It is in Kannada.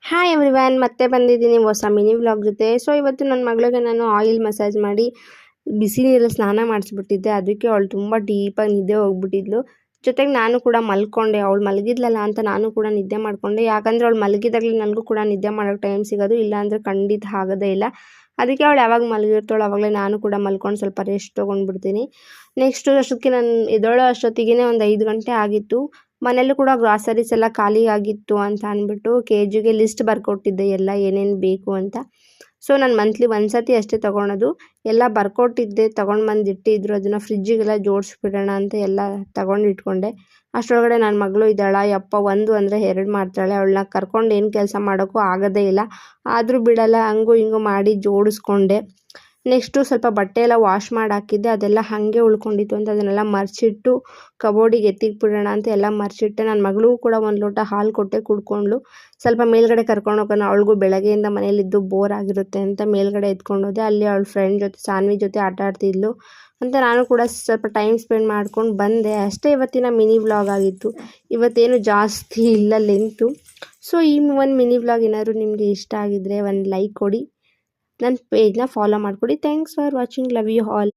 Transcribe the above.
ಹಾಯ್ ಎವ್ರಿವನ್, ಮತ್ತೆ ಬಂದಿದ್ದೀನಿ ಹೊಸ ಮಿನಿ ವ್ಲಾಗ್ ಜೊತೆ. ಸೊ ಇವತ್ತು ನನ್ನ ಮಗಳಿಗೆ ನಾನು ಆಯಿಲ್ ಮಸಾಜ್ ಮಾಡಿ ಬಿಸಿ ನೀರಲ್ಲಿ ಸ್ನಾನ ಮಾಡಿಸ್ಬಿಟ್ಟಿದ್ದೆ. ಅದಕ್ಕೆ ಅವಳು ತುಂಬ ಡೀಪಾಗಿ ನಿದ್ದೆ ಹೋಗ್ಬಿಟ್ಟಿದ್ಲು. ಜೊತೆಗೆ ನಾನು ಕೂಡ ಮಲ್ಕೊಂಡೆ. ಅವಳು ಮಲಗಿದ್ಲಲ್ಲ ಅಂತ ನಾನು ಕೂಡ ನಿದ್ದೆ ಮಾಡಿಕೊಂಡೆ. ಯಾಕಂದರೆ ಅವಳು ಮಲಗಿದಾಗಲೇ ನನಗೂ ಕೂಡ ನಿದ್ದೆ ಮಾಡೋಕ್ಕೆ ಟೈಮ್ ಸಿಗೋದು, ಇಲ್ಲಾಂದರೆ ಖಂಡಿತ ಆಗೋದೇ ಇಲ್ಲ. ಅದಕ್ಕೆ ಅವಳು ಯಾವಾಗ ಮಲಗಿರ್ತಾಳೋ ಆವಾಗಲೇ ನಾನು ಕೂಡ ಮಲ್ಕೊಂಡು ಸ್ವಲ್ಪ ರೆಸ್ಟ್ ತೊಗೊಂಡ್ಬಿಡ್ತೀನಿ. ನೆಕ್ಸ್ಟು ಅಷ್ಟೊತ್ತಿಗೆ ನಾನು ಎದ್ದೇಳೋ ಅಷ್ಟೊತ್ತಿಗೆ ಒಂದು 5 ಗಂಟೆ ಆಗಿತ್ತು. ಮನೆಯಲ್ಲೂ ಕೂಡ ಗ್ರಾಸರೀಸ್ ಎಲ್ಲ ಖಾಲಿ ಆಗಿತ್ತು ಅಂತ ಅಂದ್ಬಿಟ್ಟು KGಗೆ ಲಿಸ್ಟ್ ಬರ್ಕೊಟ್ಟಿದ್ದೆ ಎಲ್ಲ ಏನೇನು ಬೇಕು ಅಂತ. ಸೊ ನಾನು ಮಂತ್ಲಿ ಒಂದು ಸತಿ ಅಷ್ಟೇ ತೊಗೊಳೋದು. ಎಲ್ಲ ಬರ್ಕೊಟ್ಟಿದ್ದೆ, ತೊಗೊಂಡು ಬಂದು ಇಟ್ಟಿದ್ರು. ಅದನ್ನು ಫ್ರಿಜ್ಜಿಗೆಲ್ಲ ಜೋಡಿಸ್ಬಿಡೋಣ ಅಂತ ಎಲ್ಲ ತೊಗೊಂಡು ಇಟ್ಕೊಂಡೆ. ಅಷ್ಟರೊಳಗಡೆ ನನ್ನ ಮಗಳು ಇದ್ದಾಳ. ಯಪ್ಪ, ಒಂದು ಅಂದರೆ 2 ಮಾಡ್ತಾಳೆ. ಅವಳನ್ನ ಕರ್ಕೊಂಡು ಏನು ಕೆಲಸ ಮಾಡೋಕ್ಕೂ ಆಗೋದೇ ಇಲ್ಲ. ಆದರೂ ಬಿಡಲ್ಲ, ಹಂಗೂ ಹಿಂಗೂ ಮಾಡಿ ಜೋಡಿಸ್ಕೊಂಡೆ. ನೆಕ್ಸ್ಟು ಸ್ವಲ್ಪ ಬಟ್ಟೆ ಎಲ್ಲ ವಾಶ್ ಮಾಡಿ ಹಾಕಿದ್ದೆ, ಅದೆಲ್ಲ ಹಾಗೆ ಉಳ್ಕೊಂಡಿತ್ತು ಅಂತ ಅದನ್ನೆಲ್ಲ ಮರ್ಚಿಟ್ಟು ಕಬೋರ್ಡಿಗೆ ಎತ್ತಿಕ್ಬಿಡೋಣ ಅಂತ ಎಲ್ಲ ಮರ್ಚಿಟ್ಟೆ. ನನ್ನ ಮಗಳಿಗೂ ಕೂಡ ಒಂದು ಲೋಟ ಹಾಲು ಕೊಟ್ಟೆ, ಕುಡ್ಕೊಂಡ್ಳು. ಸ್ವಲ್ಪ ಮೇಲ್ಗಡೆ ಕರ್ಕೊಂಡು ಹೋಗೋಣ, ಅವಳಿಗೂ ಬೆಳಗ್ಗೆಯಿಂದ ಮನೇಲಿದ್ದು ಬೋರ್ ಆಗಿರುತ್ತೆ ಅಂತ ಮೇಲ್ಗಡೆ ಎತ್ಕೊಂಡು ಹೋದೆ. ಅಲ್ಲಿ ಅವಳ ಫ್ರೆಂಡ್ ಜೊತೆ, ಸಾನ್ವಿ ಜೊತೆ ಆಟ ಆಡ್ತಿದ್ಲು ಅಂತ ನಾನು ಕೂಡ ಸ್ವಲ್ಪ ಟೈಮ್ ಸ್ಪೆಂಡ್ ಮಾಡ್ಕೊಂಡು ಬಂದೆ. ಅಷ್ಟೇ ಇವತ್ತಿನ ಮಿನಿ ವ್ಲಾಗ್ ಆಗಿತ್ತು. ಇವತ್ತೇನು ಜಾಸ್ತಿ ಇಲ್ಲ ಲೆಂತು. ಸೊ ಈ ಒಂದು ಮಿನಿ ವ್ಲಾಗ್ ಏನಾದರೂ ನಿಮಗೆ ಇಷ್ಟ ಆಗಿದ್ದರೆ ಒಂದು ಲೈಕ್ ಕೊಡಿ, ನನ್ನ ಪೇಜ್ನ ಫಾಲೋ ಮಾಡಿಕೊಡಿ. Thanks for watching. Love you all.